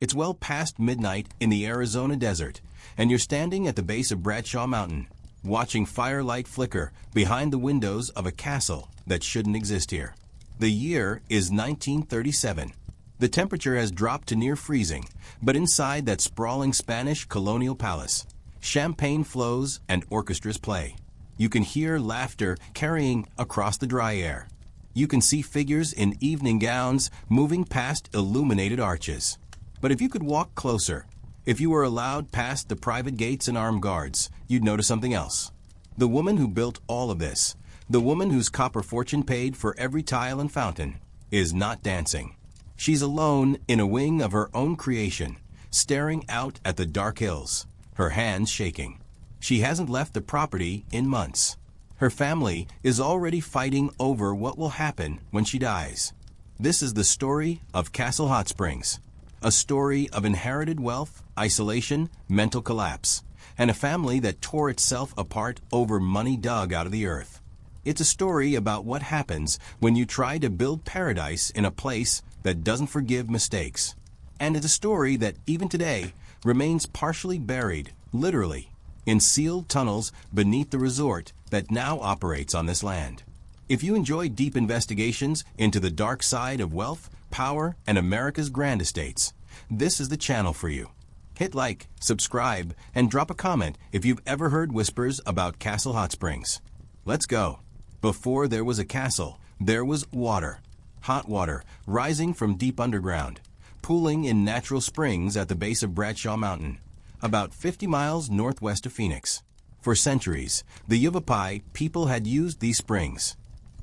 It's well past midnight in the Arizona desert, and you're standing at the base of Bradshaw Mountain, watching firelight flicker behind the windows of a castle that shouldn't exist here. The year is 1937. The temperature has dropped to near freezing, but inside that sprawling Spanish colonial palace, champagne flows and orchestras play. You can hear laughter carrying across the dry air. You can see figures in evening gowns moving past illuminated arches. But if you could walk closer, if you were allowed past the private gates and armed guards, you'd notice something else. The woman who built all of this, the woman whose copper fortune paid for every tile and fountain, is not dancing. She's alone in a wing of her own creation, staring out at the dark hills, her hands shaking. She hasn't left the property in months. Her family is already fighting over what will happen when she dies. This is the story of Castle Hot Springs, a story of inherited wealth, isolation, mental collapse, and a family that tore itself apart over money dug out of the earth. It's a story about what happens when you try to build paradise in a place that doesn't forgive mistakes. And it's a story that, even today, remains partially buried, literally, in sealed tunnels beneath the resort that now operates on this land. If you enjoy deep investigations into the dark side of wealth, power, and America's grand estates, this is the channel for you. Hit like, subscribe, and drop a comment if you've ever heard whispers about Castle Hot Springs. Let's go. Before there was a castle, there was water. Hot water rising from deep underground, pooling in natural springs at the base of Bradshaw Mountain, about 50 miles northwest of Phoenix. For centuries, the Yavapai people had used these springs.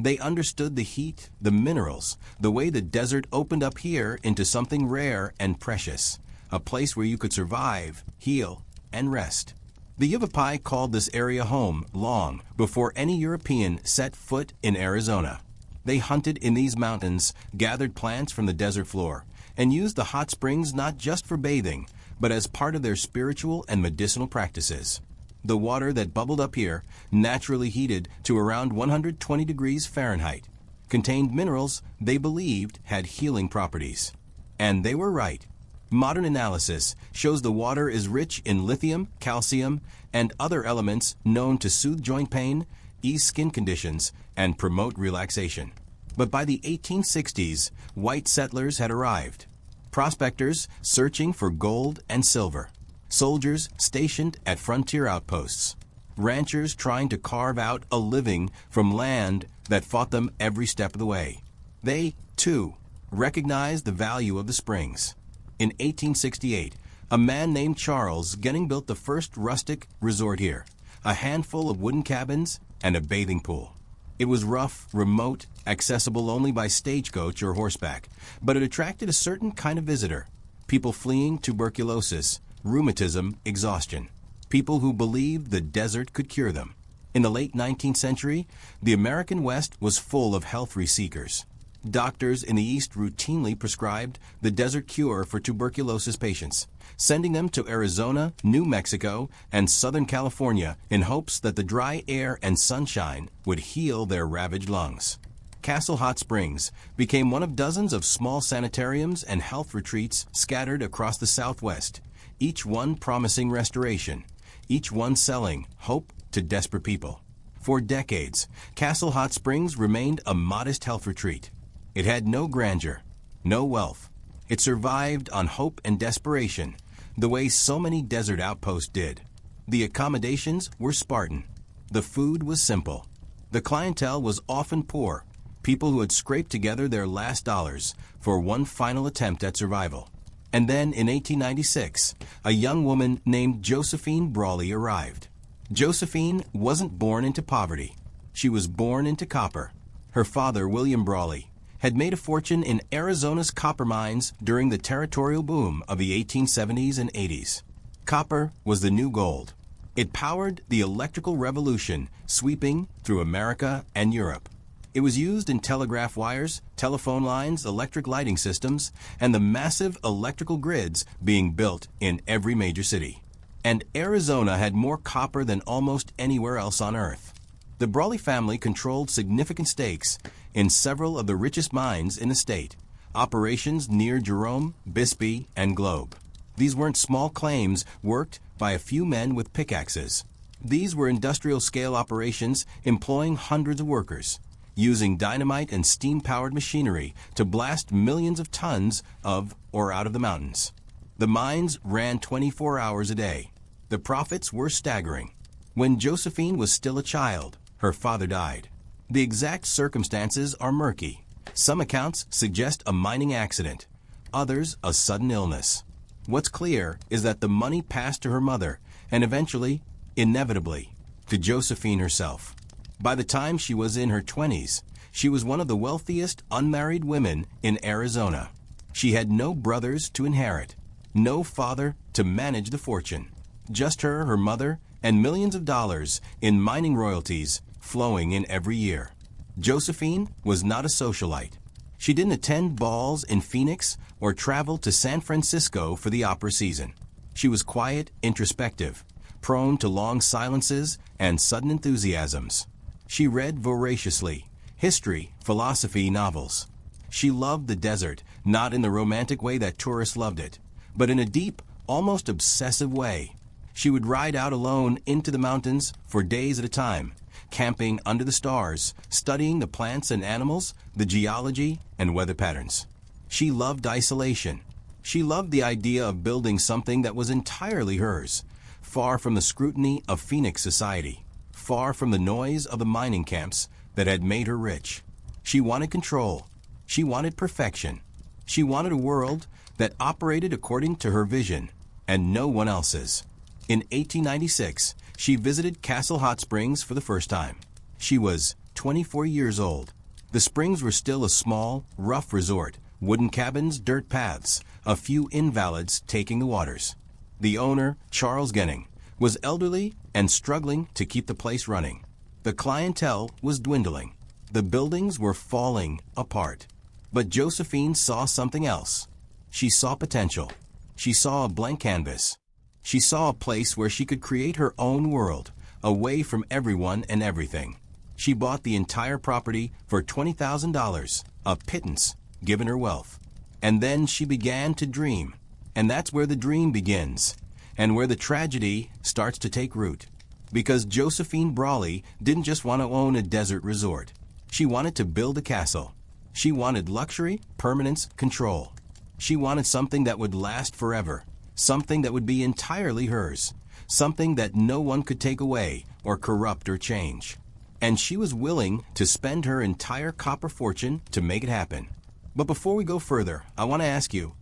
They understood the heat, the minerals, the way the desert opened up here into something rare and precious, a place where you could survive, heal, and rest. The Yavapai called this area home long before any European set foot in Arizona. They hunted in these mountains, gathered plants from the desert floor, and used the hot springs not just for bathing, but as part of their spiritual and medicinal practices. The water that bubbled up here, naturally heated to around 120 degrees Fahrenheit, contained minerals they believed had healing properties. And they were right. Modern analysis shows the water is rich in lithium, calcium, and other elements known to soothe joint pain, ease skin conditions, and promote relaxation. But by the 1860s, white settlers had arrived. Prospectors searching for gold and silver. Soldiers stationed at frontier outposts. Ranchers trying to carve out a living from land that fought them every step of the way. They, too, recognized the value of the springs. In 1868, a man named Charles Genning built the first rustic resort here, a handful of wooden cabins and a bathing pool. It was rough, remote, accessible only by stagecoach or horseback, but it attracted a certain kind of visitor, people fleeing tuberculosis, rheumatism, exhaustion, people who believed the desert could cure them. In the late 19th century, the American West was full of health seekers. Doctors in the East routinely prescribed the desert cure for tuberculosis patients, sending them to Arizona, New Mexico, and Southern California in hopes that the dry air and sunshine would heal their ravaged lungs. Castle Hot Springs became one of dozens of small sanitariums and health retreats scattered across the Southwest, each one promising restoration, each one selling hope to desperate people. For decades, Castle Hot Springs remained a modest health retreat. It had no grandeur, no wealth. It survived on hope and desperation, the way so many desert outposts did. The accommodations were Spartan. The food was simple. The clientele was often poor, people who had scraped together their last dollars for one final attempt at survival. And then in 1896, a young woman named Josephine Brawley arrived. Josephine wasn't born into poverty. She was born into copper. Her father, William Brawley, had made a fortune in Arizona's copper mines during the territorial boom of the 1870s and 80s. Copper was the new gold. It powered the electrical revolution sweeping through America and Europe. It was used in telegraph wires, telephone lines, electric lighting systems, and the massive electrical grids being built in every major city. And Arizona had more copper than almost anywhere else on Earth. The Brawley family controlled significant stakes in several of the richest mines in the state, operations near Jerome, Bisbee, and Globe. These weren't small claims worked by a few men with pickaxes. These were industrial-scale operations employing hundreds of workers, using dynamite and steam-powered machinery to blast millions of tons of or out of the mountains. The mines ran 24 hours a day. The profits were staggering. When Josephine was still a child, her father died. The exact circumstances are murky. Some accounts suggest a mining accident, others a sudden illness. What's clear is that the money passed to her mother and eventually, inevitably, to Josephine herself. By the time she was in her 20s, she was one of the wealthiest unmarried women in Arizona. She had no brothers to inherit, no father to manage the fortune. Just her mother, and millions of dollars in mining royalties flowing in every year. Josephine was not a socialite. She didn't attend balls in Phoenix or travel to San Francisco for the opera season. She was quiet, introspective, prone to long silences and sudden enthusiasms. She read voraciously, history, philosophy, novels. She loved the desert, not in the romantic way that tourists loved it, but in a deep, almost obsessive way. She would ride out alone into the mountains for days at a time, camping under the stars, studying the plants and animals, the geology and weather patterns. She loved isolation. She loved the idea of building something that was entirely hers, far from the scrutiny of Phoenix society, far from the noise of the mining camps that had made her rich. She wanted control. She wanted perfection. She wanted a world that operated according to her vision and no one else's. In 1896, she visited Castle Hot Springs for the first time. She was 24 years old. The springs were still a small, rough resort, wooden cabins, dirt paths, a few invalids taking the waters. The owner, Charles Genning, was elderly and struggling to keep the place running. The clientele was dwindling. The buildings were falling apart. But Josephine saw something else. She saw potential. She saw a blank canvas. She saw a place where she could create her own world, away from everyone and everything. She bought the entire property for $20,000, a pittance given her wealth. And then she began to dream. And that's where the dream begins, and where the tragedy starts to take root. Because Josephine Brawley didn't just want to own a desert resort. She wanted to build a castle. She wanted luxury, permanence, control. She wanted something that would last forever. Something that would be entirely hers, something that no one could take away or corrupt or change. And she was willing to spend her entire copper fortune to make it happen. But before we go further, I want to ask you,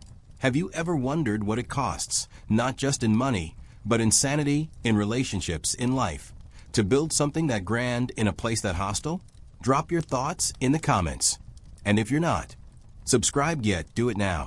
have you ever wondered what it costs, not just in money, but in sanity, in relationships, in life, to build something that grand in a place that hostile? Drop your thoughts in the comments. And if you're not, subscribe yet, do it now.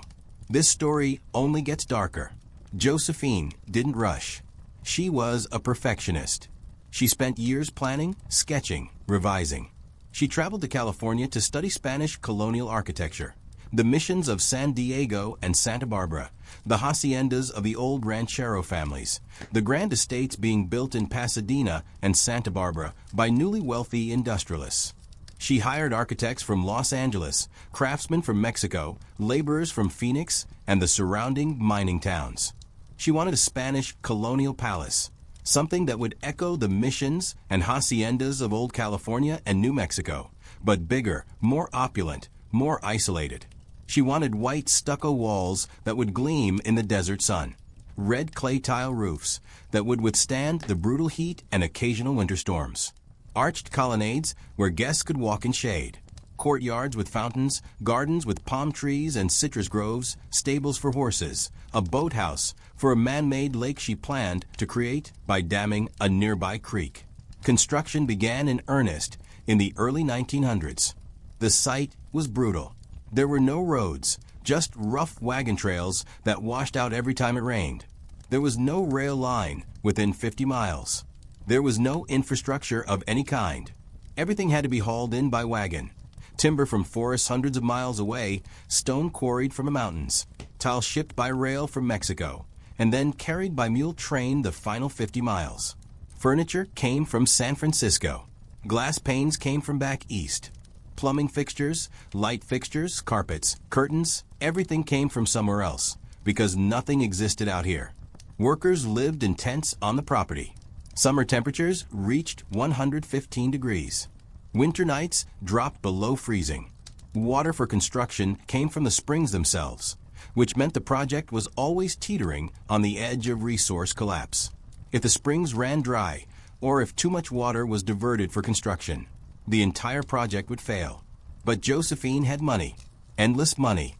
This story only gets darker. Josephine didn't rush. She was a perfectionist. She spent years planning, sketching, revising. She traveled to California to study Spanish colonial architecture, the missions of San Diego and Santa Barbara, the haciendas of the old ranchero families, the grand estates being built in Pasadena and Santa Barbara by newly wealthy industrialists. She hired architects from Los Angeles, craftsmen from Mexico, laborers from Phoenix, and the surrounding mining towns. She wanted a Spanish colonial palace, something that would echo the missions and haciendas of old California and New Mexico, but bigger, more opulent, more isolated. She wanted white stucco walls that would gleam in the desert sun, red clay tile roofs that would withstand the brutal heat and occasional winter storms, arched colonnades where guests could walk in shade, courtyards with fountains, gardens with palm trees and citrus groves, stables for horses, a boathouse for a man-made lake she planned to create by damming a nearby creek. Construction began in earnest in the early 1900s. The site was brutal. There were no roads, just rough wagon trails that washed out every time it rained. There was no rail line within 50 miles. There was no infrastructure of any kind. Everything had to be hauled in by wagon. Timber from forests hundreds of miles away, stone quarried from the mountains, tile shipped by rail from Mexico, and then carried by mule train the final 50 miles. Furniture came from San Francisco. Glass panes came from back east. plumbing fixtures, light fixtures, carpets, curtains, everything came from somewhere else, because nothing existed out here. Workers lived in tents on the property. Summer temperatures reached 115 degrees. Winter nights dropped below freezing. Water for construction came from the springs themselves, which meant the project was always teetering on the edge of resource collapse. If the springs ran dry, or if too much water was diverted for construction, the entire project would fail. But Josephine had money, endless money,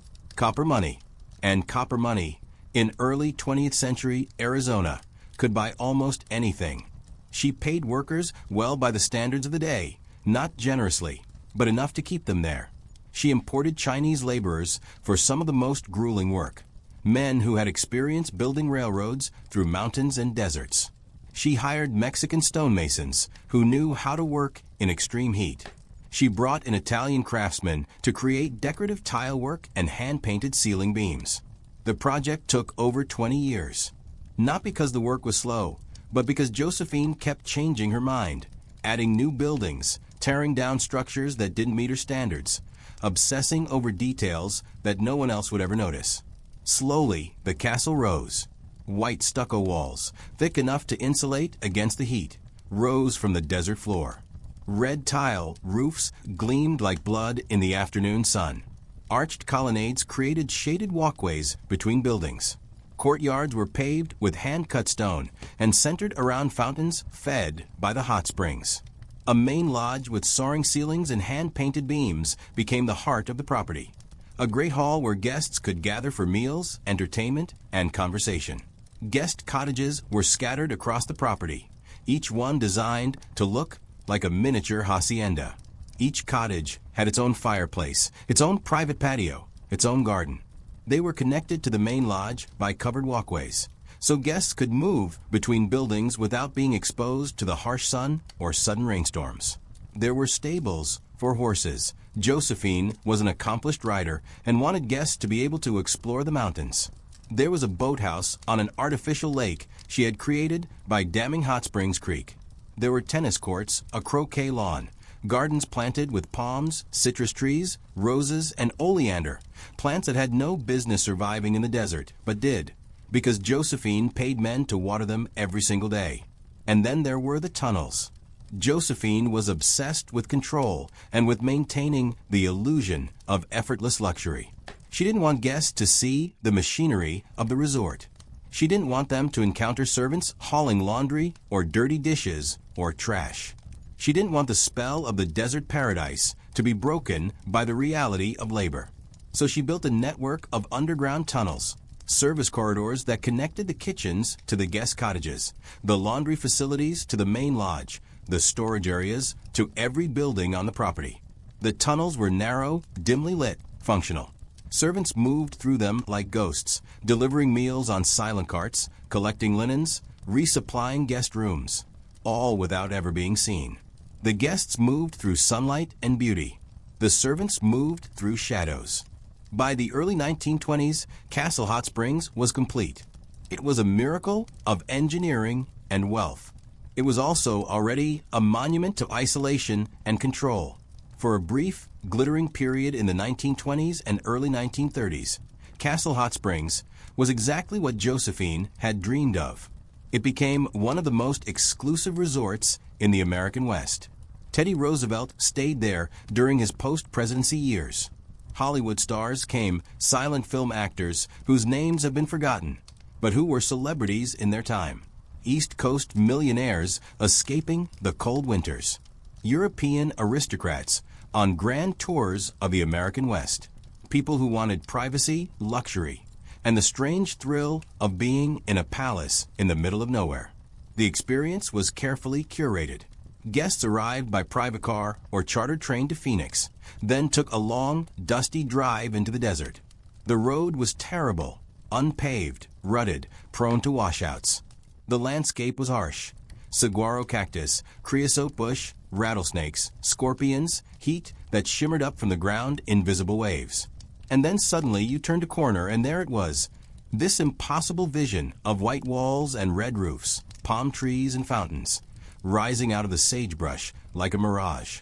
and copper money in early 20th century Arizona could buy almost anything. She paid workers well by the standards of the day, not generously, but enough to keep them there. She imported Chinese laborers for some of the most grueling work, men who had experience building railroads through mountains and deserts. She hired Mexican stonemasons who knew how to work in extreme heat. She brought in Italian craftsmen to create decorative tile work and hand-painted ceiling beams. The project took over 20 years, not because the work was slow, but because Josephine kept changing her mind, adding new buildings, tearing down structures that didn't meet her standards, obsessing over details that no one else would ever notice. Slowly, the castle rose. White stucco walls, thick enough to insulate against the heat, rose from the desert floor. Red tile roofs gleamed like blood in the afternoon sun. Arched colonnades created shaded walkways between buildings. Courtyards were paved with hand-cut stone and centered around fountains fed by the hot springs. A main lodge with soaring ceilings and hand-painted beams became the heart of the property. A great hall where guests could gather for meals, entertainment, and conversation. Guest cottages were scattered across the property, each one designed to look like a miniature hacienda. Each cottage had its own fireplace, its own private patio, its own garden. They were connected to the main lodge by covered walkways, so guests could move between buildings without being exposed to the harsh sun or sudden rainstorms. There were stables for horses. Josephine was an accomplished rider and wanted guests to be able to explore the mountains. There was a boathouse on an artificial lake she had created by damming Hot Springs Creek. There were tennis courts, a croquet lawn, gardens planted with palms, citrus trees, roses, and oleander, plants that had no business surviving in the desert, but did, because Josephine paid men to water them every single day. And then there were the tunnels. Josephine was obsessed with control and with maintaining the illusion of effortless luxury. She didn't want guests to see the machinery of the resort. She didn't want them to encounter servants hauling laundry or dirty dishes or trash. She didn't want the spell of the desert paradise to be broken by the reality of labor. So she built a network of underground tunnels, service corridors that connected the kitchens to the guest cottages, the laundry facilities to the main lodge, the storage areas to every building on the property. The tunnels were narrow, dimly lit, functional. Servants moved through them like ghosts, delivering meals on silent carts, collecting linens, resupplying guest rooms, all without ever being seen. The guests moved through sunlight and beauty. The servants moved through shadows. By the early 1920s, Castle Hot Springs was complete. It was a miracle of engineering and wealth. It was also already a monument to isolation and control. For a brief, glittering period in the 1920s and early 1930s, Castle Hot Springs was exactly what Josephine had dreamed of. It became one of the most exclusive resorts in the American West. Teddy Roosevelt stayed there during his post-presidency years. Hollywood stars came, silent film actors whose names have been forgotten, but who were celebrities in their time. East Coast millionaires escaping the cold winters. European aristocrats on grand tours of the American West. People who wanted privacy, luxury, and the strange thrill of being in a palace in the middle of nowhere. The experience was carefully curated. Guests arrived by private car or chartered train to Phoenix, then took a long, dusty drive into the desert. The road was terrible, unpaved, rutted, prone to washouts. The landscape was harsh. Saguaro cactus, creosote bush, rattlesnakes, scorpions, heat that shimmered up from the ground in visible waves. And then suddenly you turned a corner and there it was, this impossible vision of white walls and red roofs, palm trees and fountains, rising out of the sagebrush like a mirage.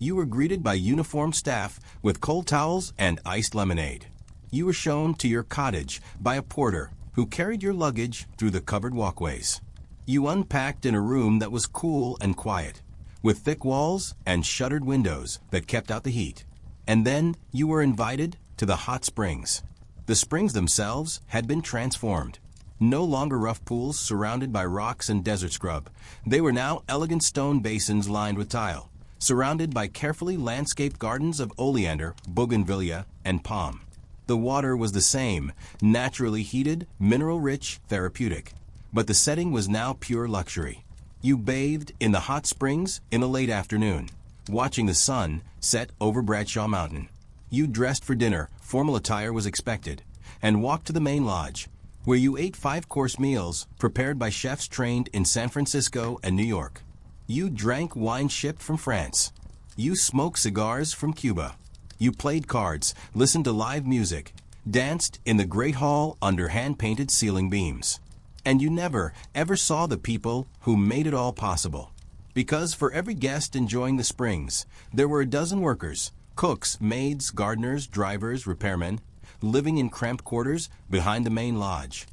You were greeted by uniformed staff with cold towels and iced lemonade. You were shown to your cottage by a porter who carried your luggage through the covered walkways. You unpacked in a room that was cool and quiet, with thick walls and shuttered windows that kept out the heat. And then you were invited to the hot springs. The springs themselves had been transformed. No longer rough pools surrounded by rocks and desert scrub. They were now elegant stone basins lined with tile, surrounded by carefully landscaped gardens of oleander, bougainvillea, and palm. The water was the same, naturally heated, mineral-rich, therapeutic. But the setting was now pure luxury. You bathed in the hot springs in a late afternoon, watching the sun set over Bradshaw Mountain. You dressed for dinner, formal attire was expected, and walked to the main lodge, where you ate 5-course meals prepared by chefs trained in San Francisco and New York. You drank wine shipped from France. You smoked cigars from Cuba. You played cards, listened to live music, danced in the great hall under hand-painted ceiling beams. And you never, ever saw the people who made it all possible. Because for every guest enjoying the springs, there were a dozen workers, cooks, maids, gardeners, drivers, repairmen, living in cramped quarters behind the main lodge,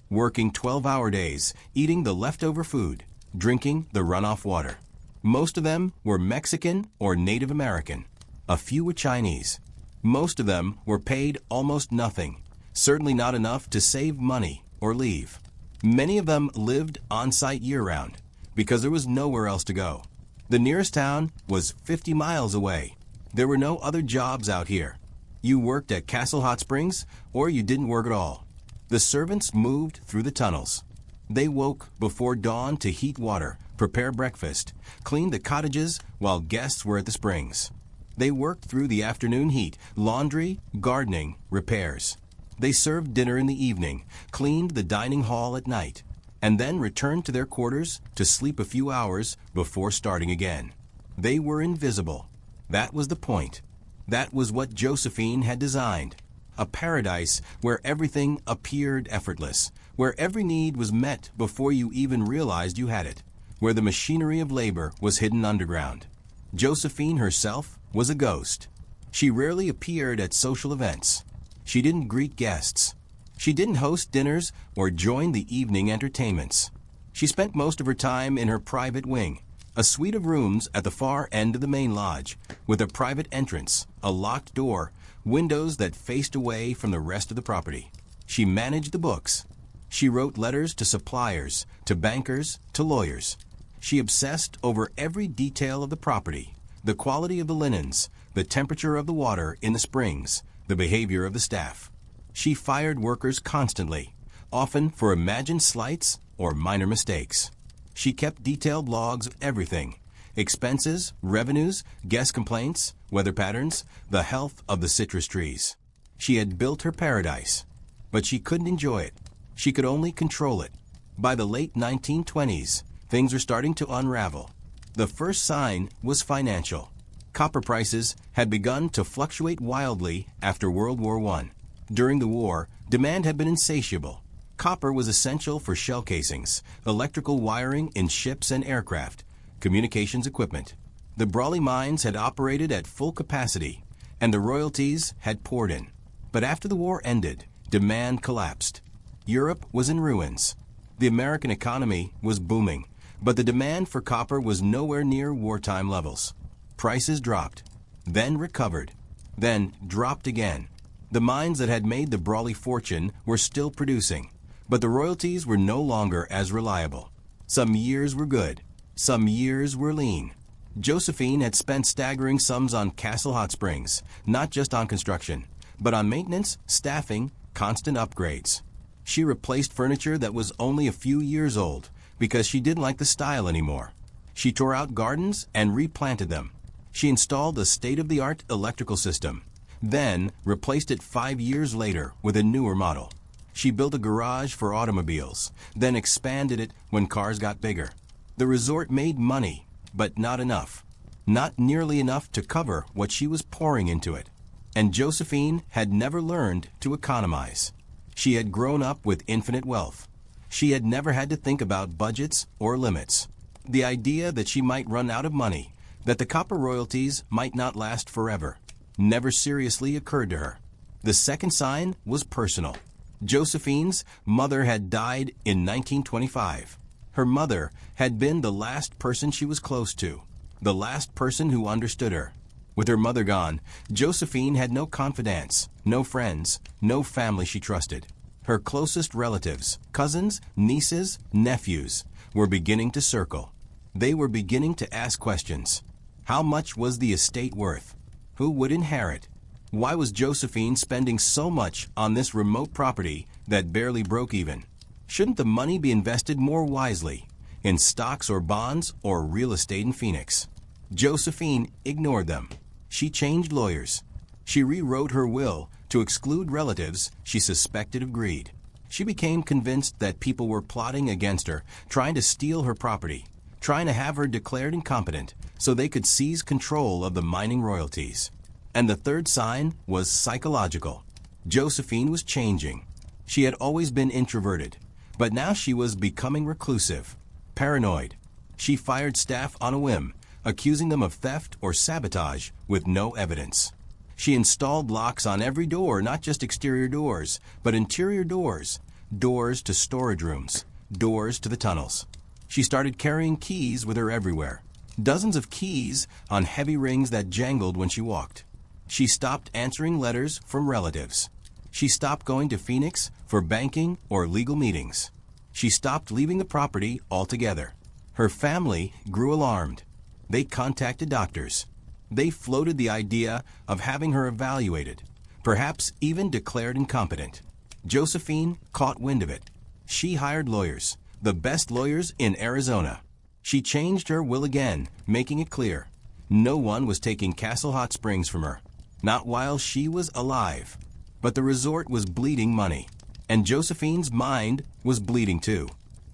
working 12-hour days, eating the leftover food, drinking the runoff water. Most of them were Mexican or Native American. A few were Chinese. Most of them were paid almost nothing, certainly not enough to save money or leave. Many of them lived on-site year-round because there was nowhere else to go. The nearest town was 50 miles away. There were no other jobs out here. You worked at Castle Hot Springs or you didn't work at all. The servants moved through the tunnels. They woke before dawn to heat water, prepare breakfast, clean the cottages while guests were at the springs. They worked through the afternoon heat, laundry, gardening, repairs. They served dinner in the evening, cleaned the dining hall at night, and then returned to their quarters to sleep a few hours before starting again. They were invisible. That was the point. That was what Josephine had designed. A paradise where everything appeared effortless, where every need was met before you even realized you had it, where the machinery of labor was hidden underground. Josephine herself was a ghost. She rarely appeared at social events. She didn't greet guests. She didn't host dinners or join the evening entertainments. She spent most of her time in her private wing, a suite of rooms at the far end of the main lodge, with a private entrance, a locked door, windows that faced away from the rest of the property. She managed the books. She wrote letters to suppliers, to bankers, to lawyers. She obsessed over every detail of the property, the quality of the linens, the temperature of the water in the springs, the behavior of the staff. She fired workers constantly, often for imagined slights or minor mistakes. She kept detailed logs of everything: expenses, revenues, guest complaints, weather patterns, the health of the citrus trees. She had built her paradise, but she couldn't enjoy it. She could only control it. By the late 1920s, things were starting to unravel. The first sign was financial. Copper prices had begun to fluctuate wildly after World War I. During the war, demand had been insatiable. Copper was essential for shell casings, electrical wiring in ships and aircraft, communications equipment. The Brawley mines had operated at full capacity, and the royalties had poured in. But after the war ended, demand collapsed. Europe was in ruins. The American economy was booming, but the demand for copper was nowhere near wartime levels. Prices dropped, then recovered, then dropped again. The mines that had made the Brawley fortune were still producing, but the royalties were no longer as reliable. Some years were good, some years were lean. Josephine had spent staggering sums on Castle Hot Springs, not just on construction, but on maintenance, staffing, constant upgrades. She replaced furniture that was only a few years old because she didn't like the style anymore. She tore out gardens and replanted them. She installed a state-of-the-art electrical system, then replaced it 5 years later with a newer model. She built a garage for automobiles, then expanded it when cars got bigger. The resort made money, but not enough. Not nearly enough to cover what she was pouring into it. And Josephine had never learned to economize. She had grown up with infinite wealth. She had never had to think about budgets or limits. The idea that she might run out of money, That the copper royalties might not last forever never seriously occurred to her. The second sign was personal. Josephine's mother had died in 1925. Her mother had been the last person she was close to, the last person who understood her. With her mother gone, Josephine had no confidants, no friends, no family she trusted. Her closest relatives, cousins, nieces, nephews, were beginning to circle. They were beginning to ask questions. How much was the estate worth? Who would inherit? Why was Josephine spending so much on this remote property that barely broke even? Shouldn't the money be invested more wisely, in stocks or bonds or real estate in Phoenix? Josephine ignored them. She changed lawyers. She rewrote her will to exclude relatives she suspected of greed. She became convinced that people were plotting against her, trying to steal her property, trying to have her declared incompetent so they could seize control of the mining royalties. And the third sign was psychological. Josephine was changing. She had always been introverted, but now she was becoming reclusive, paranoid. She fired staff on a whim, accusing them of theft or sabotage with no evidence. She installed locks on every door, not just exterior doors, but interior doors, doors to storage rooms, doors to the tunnels. She started carrying keys with her everywhere, dozens of keys on heavy rings that jangled when she walked. She stopped answering letters from relatives. She stopped going to Phoenix for banking or legal meetings. She stopped leaving the property altogether. Her family grew alarmed. They contacted doctors. They floated the idea of having her evaluated, perhaps even declared incompetent. Josephine caught wind of it. She hired lawyers, the best lawyers in Arizona. She changed her will again, making it clear no one was taking Castle Hot Springs from her, not while she was alive. But the resort was bleeding money, and Josephine's mind was bleeding too.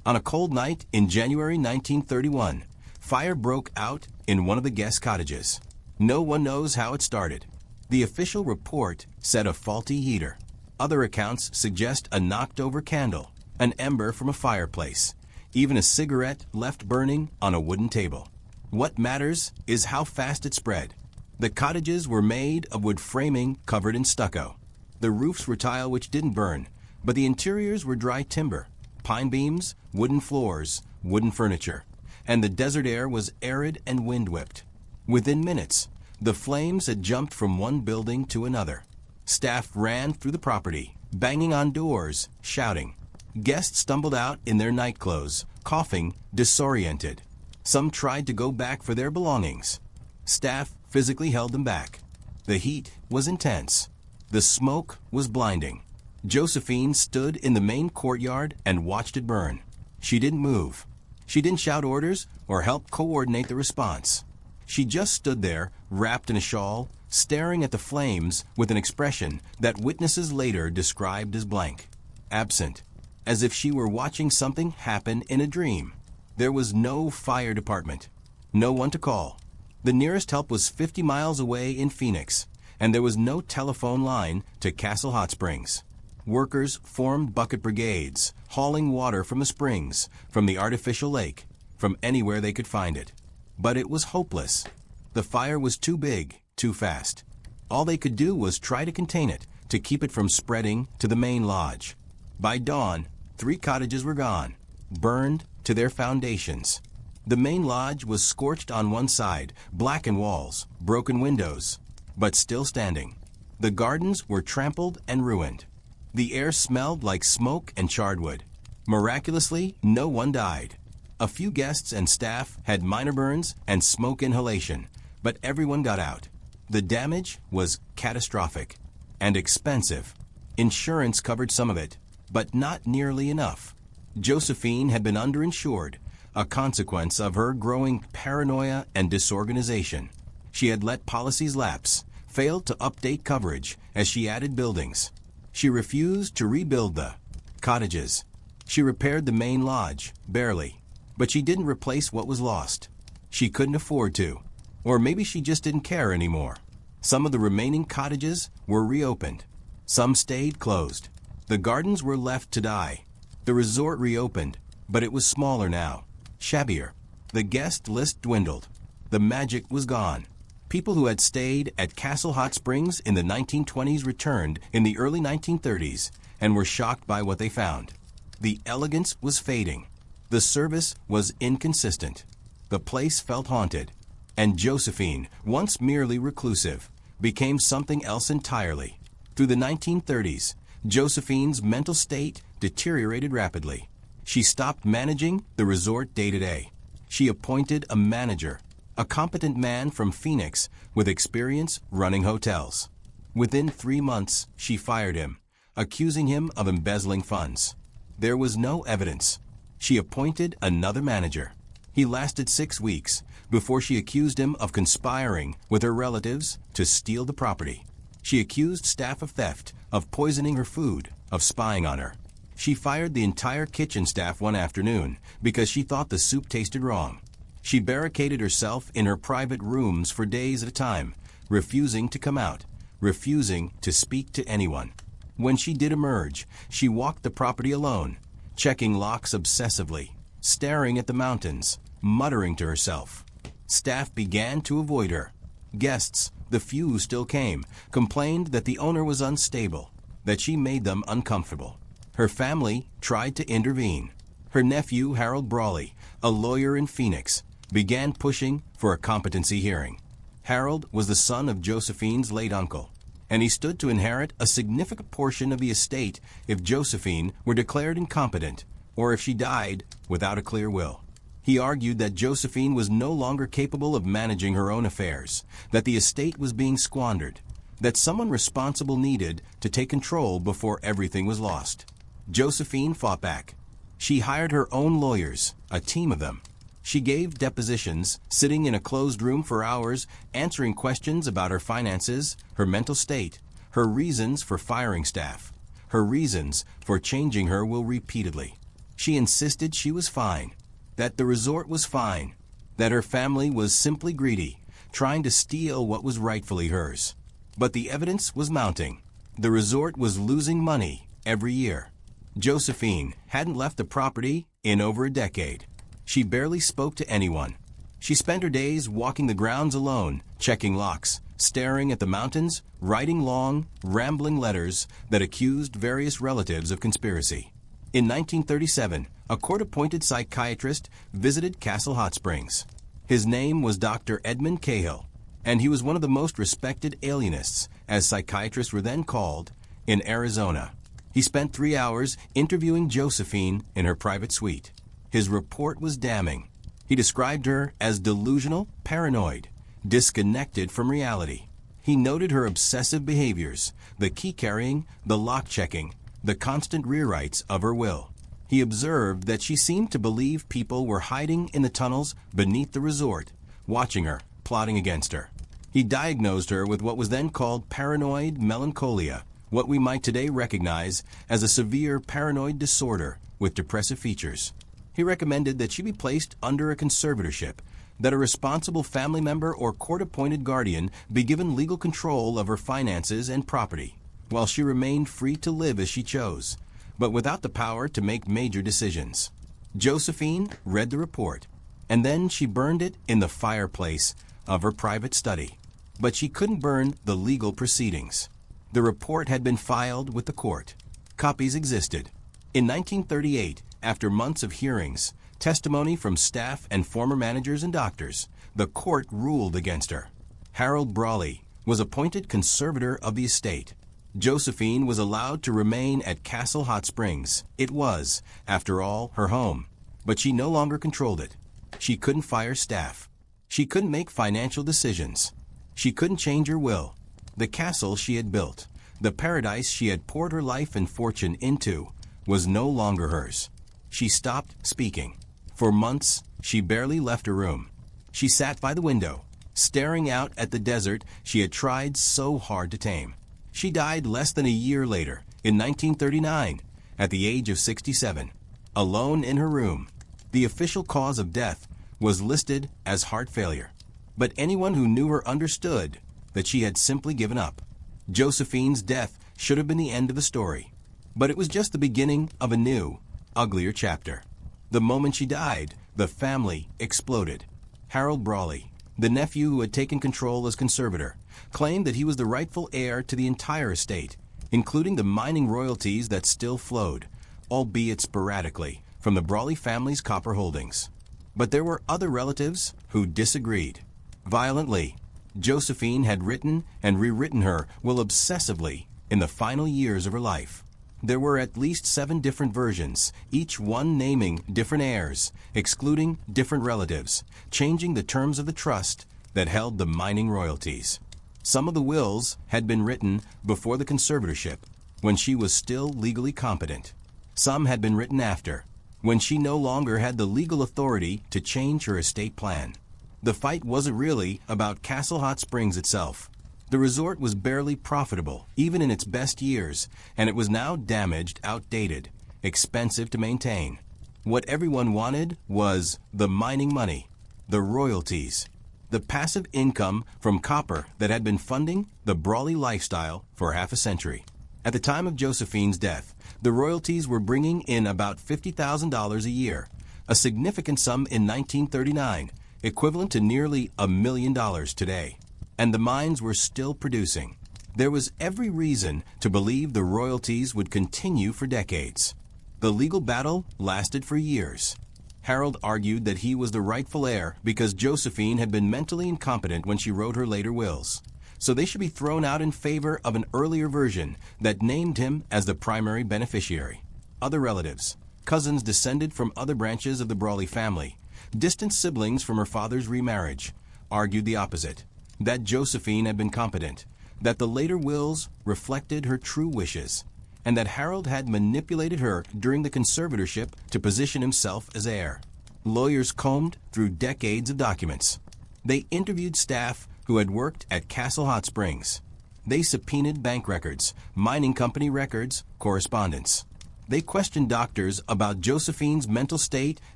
On a cold night in January 1931, fire broke out in one of the guest cottages. No one knows how it started. The official report said a faulty heater. Other accounts suggest a knocked-over candle, an ember from a fireplace, even a cigarette left burning on a wooden table. What matters is how fast it spread. The cottages were made of wood framing covered in stucco. The roofs were tile which didn't burn, but the interiors were dry timber, pine beams, wooden floors, wooden furniture, and the desert air was arid and wind-whipped. Within minutes, the flames had jumped from one building to another. Staff ran through the property, banging on doors, shouting. Guests stumbled out in their night clothes, coughing, disoriented. Some tried to go back for their belongings. Staff physically held them back. The heat was intense. The smoke was blinding. Josephine stood in the main courtyard and watched it burn. She didn't move. She didn't shout orders or help coordinate the response. She just stood there, wrapped in a shawl, staring at the flames with an expression that witnesses later described as blank, absent, as if she were watching something happen in a dream. There was no fire department, no one to call. The nearest help was 50 miles away in Phoenix, and there was no telephone line to Castle Hot Springs. Workers formed bucket brigades, hauling water from the springs, from the artificial lake, from anywhere they could find it. But it was hopeless. The fire was too big, too fast. All they could do was try to contain it, to keep it from spreading to the main lodge. By dawn, 3 cottages were gone, burned to their foundations. The main lodge was scorched on one side, blackened walls, broken windows, but still standing. The gardens were trampled and ruined. The air smelled like smoke and charred wood. Miraculously, no one died. A few guests and staff had minor burns and smoke inhalation, but everyone got out. The damage was catastrophic and expensive. Insurance covered some of it, but not nearly enough. Josephine had been underinsured, a consequence of her growing paranoia and disorganization. She had let policies lapse, failed to update coverage as she added buildings. She refused to rebuild the cottages. She repaired the main lodge, barely, but she didn't replace what was lost. She couldn't afford to, or maybe she just didn't care anymore. Some of the remaining cottages were reopened. Some stayed closed. The gardens were left to die. The resort reopened, but it was smaller now, shabbier. The guest list dwindled. The magic was gone. People who had stayed at Castle Hot Springs in the 1920s returned in the early 1930s and were shocked by what they found. The elegance was fading. The service was inconsistent. The place felt haunted. And Josephine, once merely reclusive, became something else entirely. Through the 1930s, Josephine's mental state deteriorated rapidly. She stopped managing the resort day to day. She appointed a manager, a competent man from Phoenix with experience running hotels. Within 3 months, she fired him, accusing him of embezzling funds. There was no evidence. She appointed another manager. He lasted 6 weeks before she accused him of conspiring with her relatives to steal the property. She accused staff of theft, of poisoning her food, of spying on her. She fired the entire kitchen staff one afternoon because she thought the soup tasted wrong. She barricaded herself in her private rooms for days at a time, refusing to come out, refusing to speak to anyone. When she did emerge, she walked the property alone, checking locks obsessively, staring at the mountains, muttering to herself. Staff began to avoid her. Guests, the few who still came, complained that the owner was unstable, that she made them uncomfortable. Her family tried to intervene. Her nephew, Harold Brawley, a lawyer in Phoenix, began pushing for a competency hearing. Harold was the son of Josephine's late uncle, and he stood to inherit a significant portion of the estate if Josephine were declared incompetent or if she died without a clear will. He argued that Josephine was no longer capable of managing her own affairs, that the estate was being squandered, that someone responsible needed to take control before everything was lost. Josephine fought back. She hired her own lawyers, a team of them. She gave depositions, sitting in a closed room for hours, answering questions about her finances, her mental state, her reasons for firing staff, her reasons for changing her will repeatedly. She insisted she was fine, that the resort was fine, that her family was simply greedy, trying to steal what was rightfully hers. But the evidence was mounting. The resort was losing money every year. Josephine hadn't left the property in over a decade. She barely spoke to anyone. She spent her days walking the grounds alone, checking locks, staring at the mountains, writing long, rambling letters that accused various relatives of conspiracy. In 1937, a court-appointed psychiatrist visited Castle Hot Springs. His name was Dr. Edmund Cahill, and he was one of the most respected alienists, as psychiatrists were then called, in Arizona. He spent 3 hours interviewing Josephine in her private suite. His report was damning. He described her as delusional, paranoid, disconnected from reality. He noted her obsessive behaviors, the key-carrying, the lock-checking, the constant rewrites of her will. He observed that she seemed to believe people were hiding in the tunnels beneath the resort, watching her, plotting against her. He diagnosed her with what was then called paranoid melancholia, what we might today recognize as a severe paranoid disorder with depressive features. He recommended that she be placed under a conservatorship, that a responsible family member or court-appointed guardian be given legal control of her finances and property, while she remained free to live as she chose, but without the power to make major decisions. Josephine read the report, and then she burned it in the fireplace of her private study. But she couldn't burn the legal proceedings. The report had been filed with the court. Copies existed. In 1938, after months of hearings, testimony from staff and former managers and doctors, the court ruled against her. Harold Brawley was appointed conservator of the estate. Josephine was allowed to remain at Castle Hot Springs. It was, after all, her home. But she no longer controlled it. She couldn't fire staff. She couldn't make financial decisions. She couldn't change her will. The castle she had built, the paradise she had poured her life and fortune into, was no longer hers. She stopped speaking. For months, she barely left her room. She sat by the window, staring out at the desert she had tried so hard to tame. She died less than a year later, in 1939, at the age of 67, alone in her room. The official cause of death was listed as heart failure, but anyone who knew her understood that she had simply given up. Josephine's death should have been the end of the story, but it was just the beginning of a new, uglier chapter. The moment she died, the family exploded. Harold Brawley, The nephew who had taken control as conservator claimed that he was the rightful heir to the entire estate, including the mining royalties that still flowed, albeit sporadically, from the Brawley family's copper holdings. But there were other relatives who disagreed. Violently, Josephine had written and rewritten her will obsessively in the final years of her life. There were at least 7 different versions, each one naming different heirs, excluding different relatives, changing the terms of the trust that held the mining royalties. Some of the wills had been written before the conservatorship, when she was still legally competent. Some had been written after, when she no longer had the legal authority to change her estate plan. The fight wasn't really about Castle Hot Springs itself. The resort was barely profitable, even in its best years, and it was now damaged, outdated, expensive to maintain. What everyone wanted was the mining money, the royalties, the passive income from copper that had been funding the Brawley lifestyle for half a century. At the time of Josephine's death, the royalties were bringing in about $50,000 a year, a significant sum in 1939, equivalent to nearly $1 million today. And the mines were still producing. There was every reason to believe the royalties would continue for decades. The legal battle lasted for years. Harold argued that he was the rightful heir because Josephine had been mentally incompetent when she wrote her later wills, so they should be thrown out in favor of an earlier version that named him as the primary beneficiary. Other relatives, cousins descended from other branches of the Brawley family, distant siblings from her father's remarriage, argued the opposite, that Josephine had been competent, that the later wills reflected her true wishes, and that Harold had manipulated her during the conservatorship to position himself as heir. Lawyers combed through decades of documents. They interviewed staff who had worked at Castle Hot Springs. They subpoenaed bank records, mining company records, correspondence. They questioned doctors about Josephine's mental state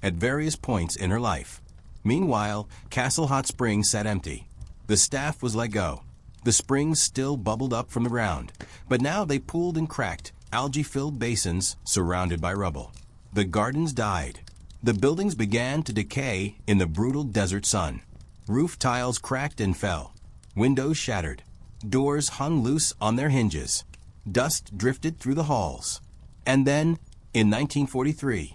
at various points in her life. Meanwhile, Castle Hot Springs sat empty. The staff was let go. The springs still bubbled up from the ground, but now they pooled in cracked, algae-filled basins surrounded by rubble. The gardens died. The buildings began to decay in the brutal desert sun. Roof tiles cracked and fell. Windows shattered. Doors hung loose on their hinges. Dust drifted through the halls. And then, in 1943,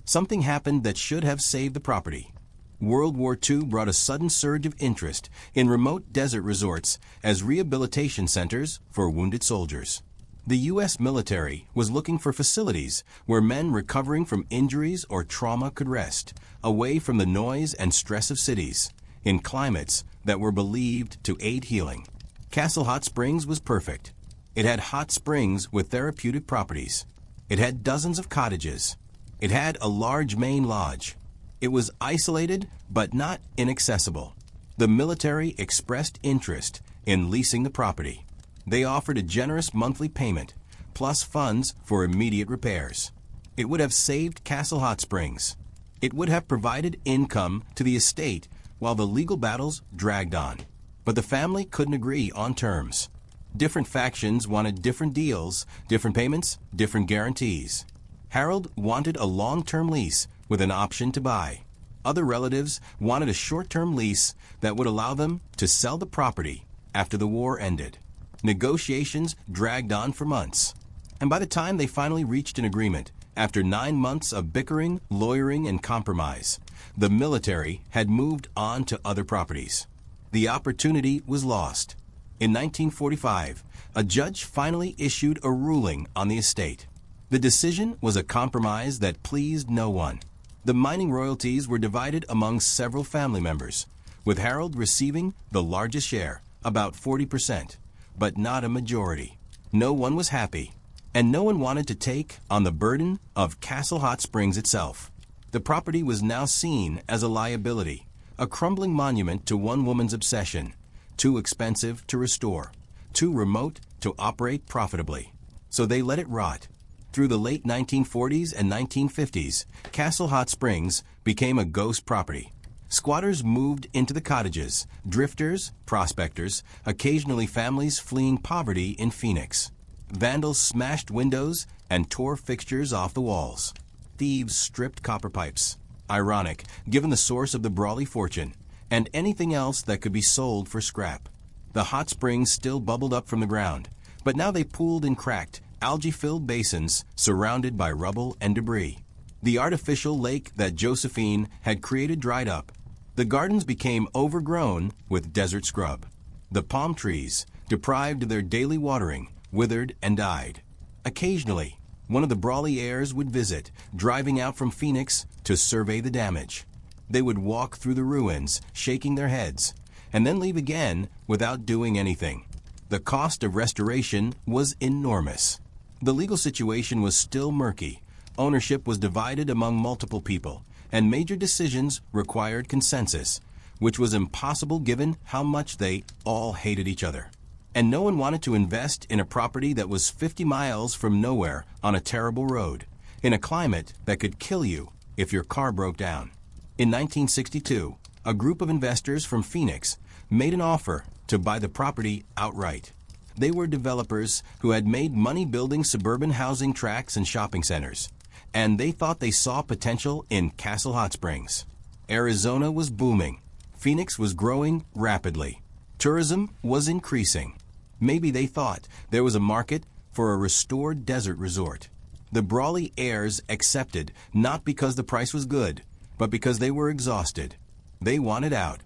something happened that should have saved the property. World War II brought a sudden surge of interest in remote desert resorts as rehabilitation centers for wounded soldiers. The U.S. military was looking for facilities where men recovering from injuries or trauma could rest, away from the noise and stress of cities, in climates that were believed to aid healing. Castle Hot Springs was perfect. It had hot springs with therapeutic properties. It had dozens of cottages. It had a large main lodge. It was isolated, but not inaccessible. The military expressed interest in leasing the property. They offered a generous monthly payment, plus funds for immediate repairs. It would have saved Castle Hot Springs. It would have provided income to the estate while the legal battles dragged on. But the family couldn't agree on terms. Different factions wanted different deals, different payments, different guarantees. Harold wanted a long-term lease with an option to buy. Other relatives wanted a short-term lease that would allow them to sell the property after the war ended. Negotiations dragged on for months. And by the time they finally reached an agreement, after 9 months of bickering, lawyering, and compromise, the military had moved on to other properties. The opportunity was lost. In 1945, a judge finally issued a ruling on the estate. The decision was a compromise that pleased no one. The mining royalties were divided among several family members, with Harold receiving the largest share, about 40%, but not a majority. No one was happy, and no one wanted to take on the burden of Castle Hot Springs itself. The property was now seen as a liability, a crumbling monument to one woman's obsession, too expensive to restore, too remote to operate profitably. So they let it rot. Through the late 1940s and 1950s, Castle Hot Springs became a ghost property. Squatters moved into the cottages, drifters, prospectors, occasionally families fleeing poverty in Phoenix. Vandals smashed windows and tore fixtures off the walls. Thieves stripped copper pipes. Ironic, given the source of the Brawley fortune. and anything else that could be sold for scrap. The hot springs still bubbled up from the ground, but now they pooled in cracked, algae-filled basins surrounded by rubble and debris. The artificial lake that Josephine had created dried up. The gardens became overgrown with desert scrub. The palm trees, deprived of their daily watering, withered and died. Occasionally, one of the brawly heirs would visit, driving out from Phoenix to survey the damage. They would walk through the ruins, shaking their heads, and then leave again without doing anything. The cost of restoration was enormous. The legal situation was still murky. Ownership was divided among multiple people, and major decisions required consensus, which was impossible given how much they all hated each other. And no one wanted to invest in a property that was 50 miles from nowhere on a terrible road, in a climate that could kill you if your car broke down. In 1962, a group of investors from Phoenix made an offer to buy the property outright. They were developers who had made money building suburban housing tracts and shopping centers, and they thought they saw potential in Castle Hot Springs. Arizona was booming. Phoenix was growing rapidly. Tourism was increasing. Maybe they thought there was a market for a restored desert resort. The brawly heirs accepted not because the price was good, but because they were exhausted. They wanted out.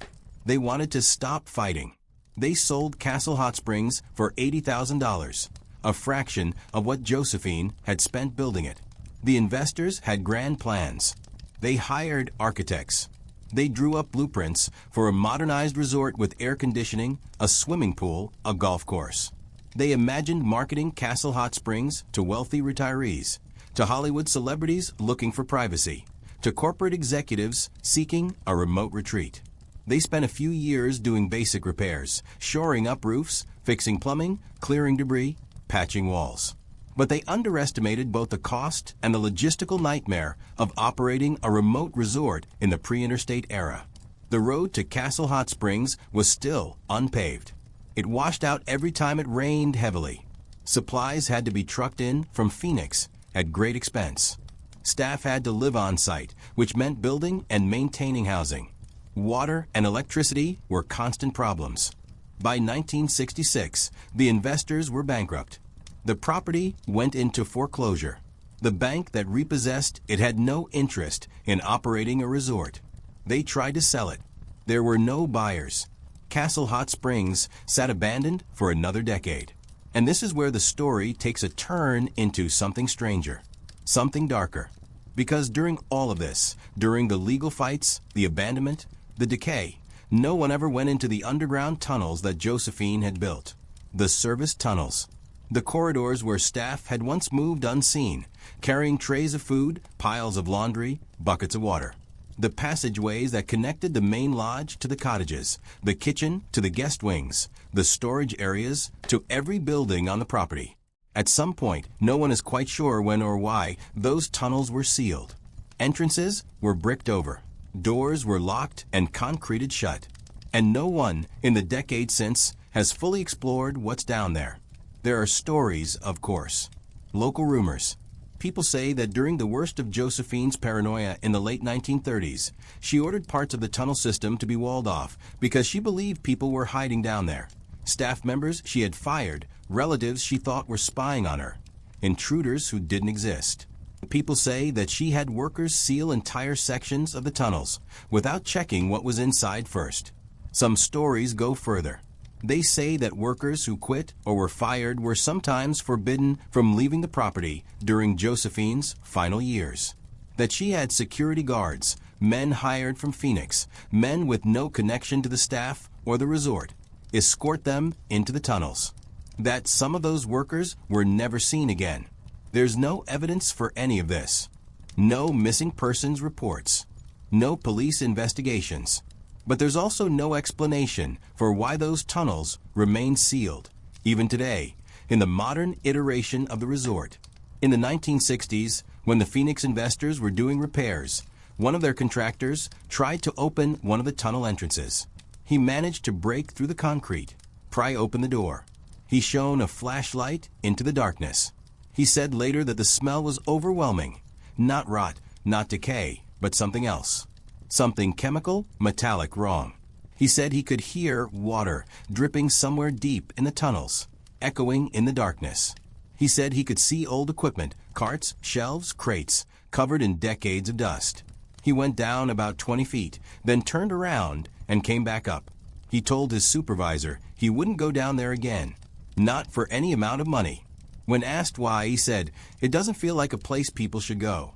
They wanted to stop fighting. They sold Castle Hot Springs for $80,000, a fraction of what Josephine had spent building it. The investors had grand plans. They hired architects. They drew up blueprints for a modernized resort with air conditioning, a swimming pool, a golf course. They imagined marketing Castle Hot Springs to wealthy retirees, to Hollywood celebrities looking for privacy, to corporate executives seeking a remote retreat. They spent a few years doing basic repairs, shoring up roofs, fixing plumbing, clearing debris, patching walls. But they underestimated both the cost and the logistical nightmare of operating a remote resort in the pre-interstate era. The road to Castle Hot Springs was still unpaved. It washed out every time it rained heavily. Supplies had to be trucked in from Phoenix at great expense. Staff had to live on site, which meant building and maintaining housing. Water and electricity were constant problems. By 1966, the investors were bankrupt. The property went into foreclosure. The bank that repossessed it had no interest in operating a resort. They tried to sell it. There were no buyers. Castle Hot Springs sat abandoned for another decade. And this is where the story takes a turn into something stranger, something darker. Because during all of this, during the legal fights, the abandonment, the decay, no one ever went into the underground tunnels that Josephine had built. The service tunnels. The corridors where staff had once moved unseen, carrying trays of food, piles of laundry, buckets of water. The passageways that connected the main lodge to the cottages, the kitchen to the guest wings, the storage areas to every building on the property. At some point, no one is quite sure when or why, those tunnels were sealed. Entrances were bricked over. Doors were locked and concreted shut. And no one, in the decade since, has fully explored what's down there. There are stories, of course. Local rumors. People say that during the worst of Josephine's paranoia in the late 1930s, she ordered parts of the tunnel system to be walled off because she believed people were hiding down there. Staff members she had fired, relatives she thought were spying on her, intruders who didn't exist. People say that she had workers seal entire sections of the tunnels without checking what was inside first. Some stories go further. They say that workers who quit or were fired were sometimes forbidden from leaving the property during Josephine's final years. That she had security guards, men hired from Phoenix, men with no connection to the staff or the resort, escort them into the tunnels. That some of those workers were never seen again. There's no evidence for any of this. No missing persons reports. No police investigations. But there's also no explanation for why those tunnels remain sealed, even today, in the modern iteration of the resort. In the 1960s, when the Phoenix investors were doing repairs, one of their contractors tried to open one of the tunnel entrances. He managed to break through the concrete, pry open the door. He shone a flashlight into the darkness. He said later that the smell was overwhelming. Not rot, not decay, but something else. Something chemical, metallic wrong. He said he could hear water dripping somewhere deep in the tunnels, echoing in the darkness. He said he could see old equipment, carts, shelves, crates, covered in decades of dust. He went down about 20 feet, then turned around and came back up. He told his supervisor he wouldn't go down there again, not for any amount of money. When asked why, he said, "It doesn't feel like a place people should go."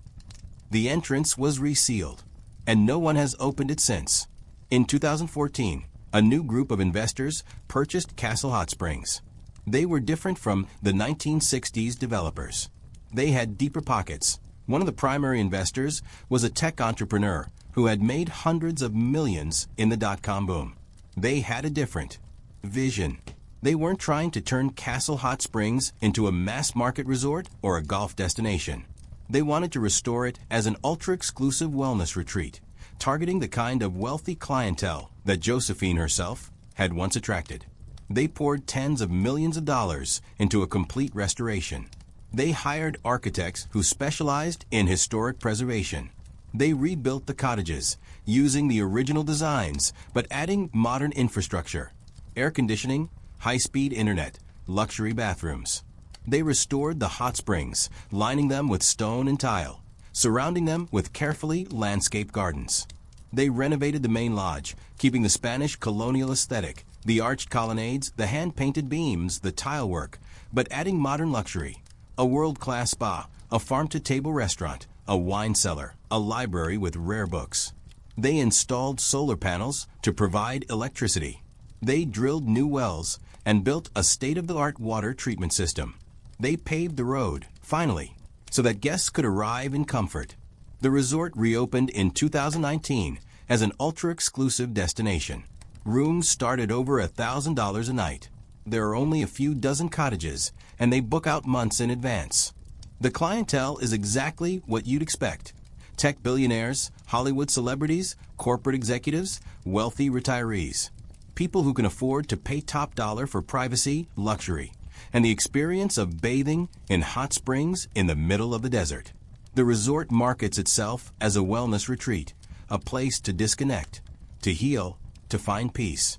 The entrance was resealed, and no one has opened it since. In 2014, a new group of investors purchased Castle Hot Springs. They were different from the 1960s developers. They had deeper pockets. One of the primary investors was a tech entrepreneur who had made hundreds of millions in the dot-com boom. They had a different vision. They weren't trying to turn Castle Hot Springs into a mass-market resort or a golf destination. They wanted to restore it as an ultra-exclusive wellness retreat, targeting the kind of wealthy clientele that Josephine herself had once attracted. They poured tens of millions of dollars into a complete restoration. They hired architects who specialized in historic preservation. They rebuilt the cottages, using the original designs, but adding modern infrastructure, air conditioning, high-speed internet, luxury bathrooms. They restored the hot springs, lining them with stone and tile, surrounding them with carefully landscaped gardens. They renovated the main lodge, keeping the Spanish colonial aesthetic, the arched colonnades, the hand-painted beams, the tile work, but adding modern luxury. A world-class spa, a farm-to-table restaurant, a wine cellar, a library with rare books. They installed solar panels to provide electricity. They drilled new wells and built a state-of-the-art water treatment system. They paved the road, finally, so that guests could arrive in comfort. The resort reopened in 2019 as an ultra-exclusive destination. Rooms start at over $1,000 a night. There are only a few dozen cottages, and they book out months in advance. The clientele is exactly what you'd expect. Tech billionaires, Hollywood celebrities, corporate executives, wealthy retirees. People who can afford to pay top dollar for privacy, luxury, and the experience of bathing in hot springs in the middle of the desert. The resort markets itself as a wellness retreat, a place to disconnect, to heal, to find peace.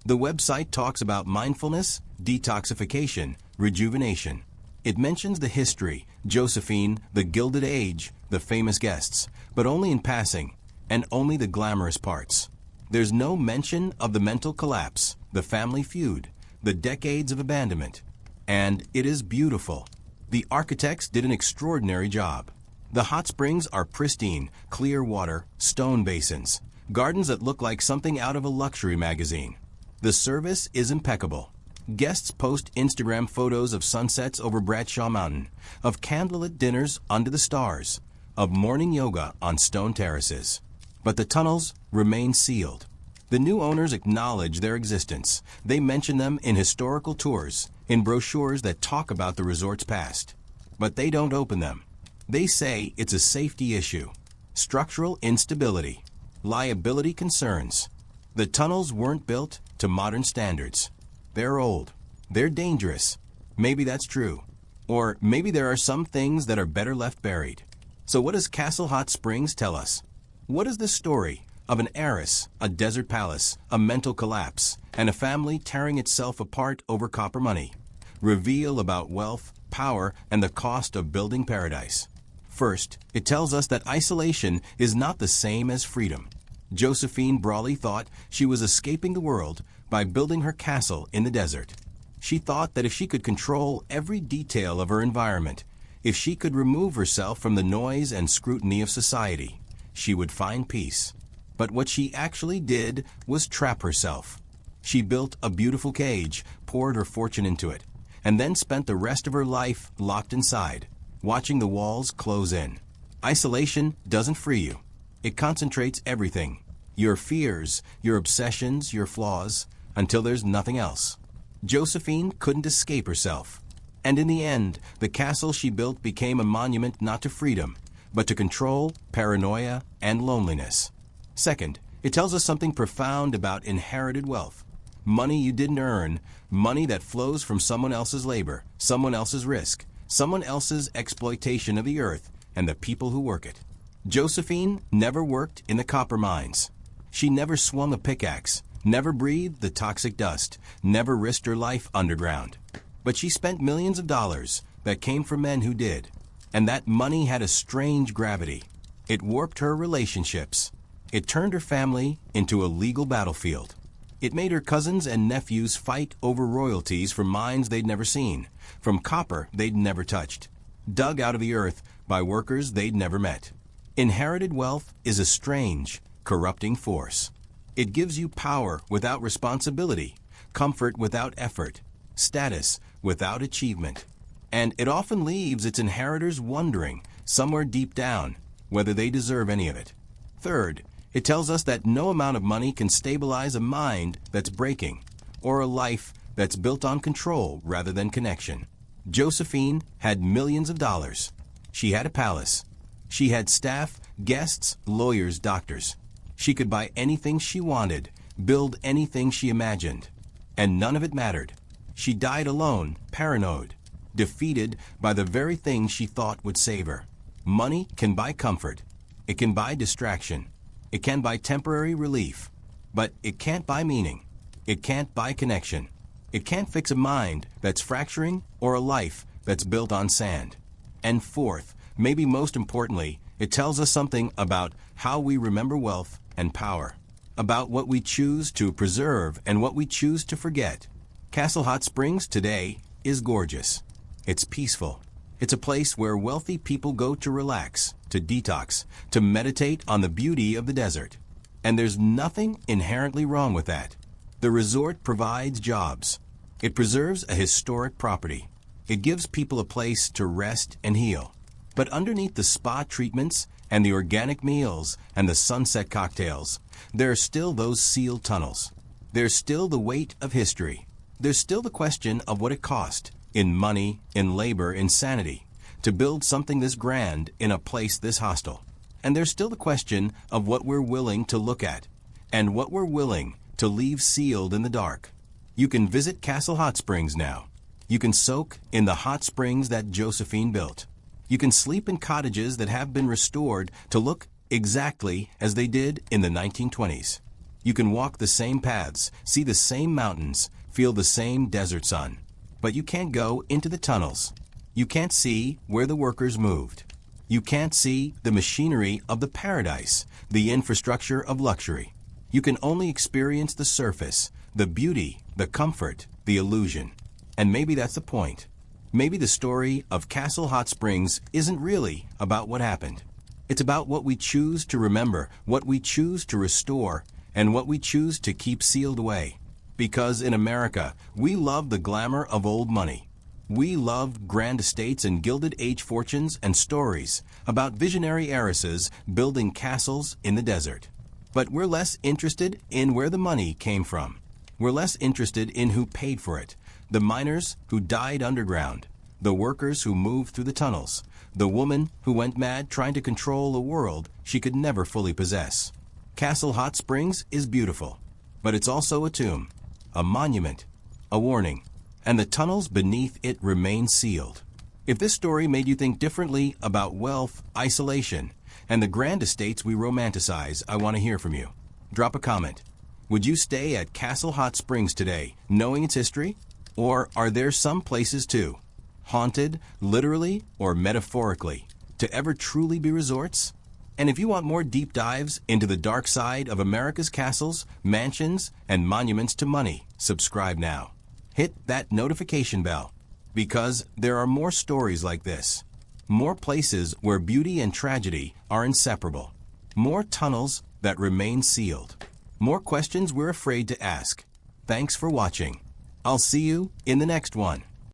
The website talks about mindfulness, detoxification, rejuvenation. It mentions the history, Josephine, the Gilded Age, the famous guests, but only in passing, and only the glamorous parts. There's no mention of the mental collapse, the family feud, the decades of abandonment. And it is beautiful. The architects did an extraordinary job. The hot springs are pristine, clear water, stone basins, gardens that look like something out of a luxury magazine. The service is impeccable. Guests post Instagram photos of sunsets over Bradshaw Mountain, of candlelit dinners under the stars, of morning yoga on stone terraces. But the tunnels remain sealed. The new owners acknowledge their existence. They mention them in historical tours, in brochures that talk about the resort's past. But they don't open them. They say it's a safety issue, structural instability, liability concerns. The tunnels weren't built to modern standards. They're old. They're dangerous. Maybe that's true. Or maybe there are some things that are better left buried. So what does Castle Hot Springs tell us? What is the story of an heiress, a desert palace, a mental collapse, and a family tearing itself apart over copper money? Reveal about wealth, power, and the cost of building paradise. First, it tells us that isolation is not the same as freedom. Josephine Brawley thought she was escaping the world by building her castle in the desert. She thought that if she could control every detail of her environment, if she could remove herself from the noise and scrutiny of society, she would find peace. But what she actually did was trap herself. She built a beautiful cage, poured her fortune into it, and then spent the rest of her life locked inside, watching the walls close in. Isolation doesn't free you. It concentrates everything, your fears, your obsessions, your flaws, until there's nothing else. Josephine couldn't escape herself. And in the end, the castle she built became a monument not to freedom, but to control, paranoia, and loneliness. Second, it tells us something profound about inherited wealth. Money you didn't earn, money that flows from someone else's labor, someone else's risk, someone else's exploitation of the earth and the people who work it. Josephine never worked in the copper mines. She never swung a pickaxe, never breathed the toxic dust, never risked her life underground. But she spent millions of dollars that came from men who did. And that money had a strange gravity. It warped her relationships. It turned her family into a legal battlefield. It made her cousins and nephews fight over royalties from mines they'd never seen, from copper they'd never touched, dug out of the earth by workers they'd never met. Inherited wealth is a strange, corrupting force. It gives you power without responsibility, comfort without effort, status without achievement. And it often leaves its inheritors wondering, somewhere deep down, whether they deserve any of it. Third, it tells us that no amount of money can stabilize a mind that's breaking, or a life that's built on control rather than connection. Josephine had millions of dollars. She had a palace. She had staff, guests, lawyers, doctors. She could buy anything she wanted, build anything she imagined. And none of it mattered. She died alone, paranoid, defeated by the very thing she thought would save her. Money can buy comfort. It can buy distraction. It can buy temporary relief. But it can't buy meaning. It can't buy connection. It can't fix a mind that's fracturing or a life that's built on sand. And fourth, maybe most importantly, it tells us something about how we remember wealth and power, about what we choose to preserve and what we choose to forget. Castle Hot Springs today is gorgeous. It's peaceful. It's a place where wealthy people go to relax, to detox, to meditate on the beauty of the desert. And there's nothing inherently wrong with that. The resort provides jobs. It preserves a historic property. It gives people a place to rest and heal. But underneath the spa treatments and the organic meals and the sunset cocktails, there are still those sealed tunnels. There's still the weight of history. There's still the question of what it cost, in money, in labor, in sanity, to build something this grand in a place this hostile. And there's still the question of what we're willing to look at, and what we're willing to leave sealed in the dark. You can visit Castle Hot Springs now. You can soak in the hot springs that Josephine built. You can sleep in cottages that have been restored to look exactly as they did in the 1920s. You can walk the same paths, see the same mountains, feel the same desert sun. But you can't go into the tunnels. You can't see where the workers moved. You can't see the machinery of the paradise, the infrastructure of luxury. You can only experience the surface, the beauty, the comfort, the illusion. And maybe that's the point. Maybe the story of Castle Hot Springs isn't really about what happened. It's about what we choose to remember, what we choose to restore, and what we choose to keep sealed away. Because in America, we love the glamour of old money. We love grand estates and Gilded Age fortunes and stories about visionary heiresses building castles in the desert. But we're less interested in where the money came from. We're less interested in who paid for it. The miners who died underground, the workers who moved through the tunnels, the woman who went mad trying to control a world she could never fully possess. Castle Hot Springs is beautiful, but it's also a tomb, a monument, a warning, and the tunnels beneath it remain sealed. If this story made you think differently about wealth, isolation, and the grand estates we romanticize, I want to hear from you. Drop a comment. Would you stay at Castle Hot Springs today, knowing its history? Or are there some places too, haunted, literally or metaphorically, to ever truly be resorts? And if you want more deep dives into the dark side of America's castles, mansions, and monuments to money, subscribe now. Hit that notification bell, because there are more stories like this. More places where beauty and tragedy are inseparable. More tunnels that remain sealed. More questions we're afraid to ask. Thanks for watching. I'll see you in the next one.